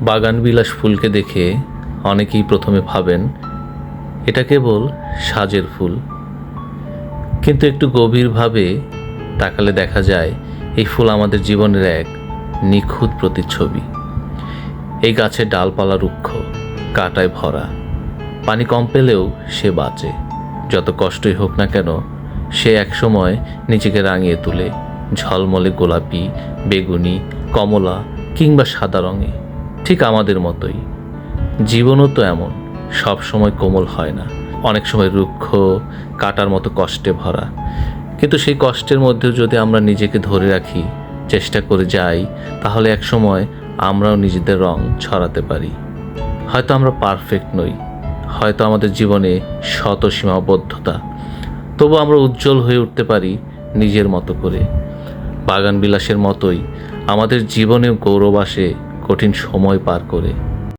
বাগানবিলাস ফুলকে দেখে অনেকেই প্রথমে ভাবেন এটা কেবল সাজের ফুল, কিন্তু একটু গভীরভাবে তাকালে দেখা যায় এই ফুল আমাদের জীবনের এক নিখুঁত প্রতিচ্ছবি। এই গাছের ডালপালা রুক্ষ, কাঁটায় ভরা, পানি কম পেলেও সে বাঁচে। যত কষ্টই হোক না কেন, সে একসময় নিজেকে রাঙিয়ে তোলে ঝলমলে গোলাপি, বেগুনি, কমলা কিংবা সাদা রঙে। ঠিক আমাদের মতোই জীবনও তো এমন, সব সময় কোমল হয় না, অনেক সময় রুক্ষ, কাটার মতো কষ্টে ভরা। কিন্তু সেই কষ্টের মধ্যেও যদি আমরা নিজেকে ধরে রাখি, চেষ্টা করে যাই, তাহলে এক সময় আমরাও নিজেদের রং ছড়াতে পারি। হয়তো আমরা পারফেক্ট নই, হয়তো আমাদের জীবনে শত সীমাবদ্ধতা, তবু আমরা উজ্জ্বল হয়ে উঠতে পারি নিজের মতো করে। বাগান বিলাসের মতোই আমাদের জীবনেও গৌরব আসে কঠিন সময় পার করে।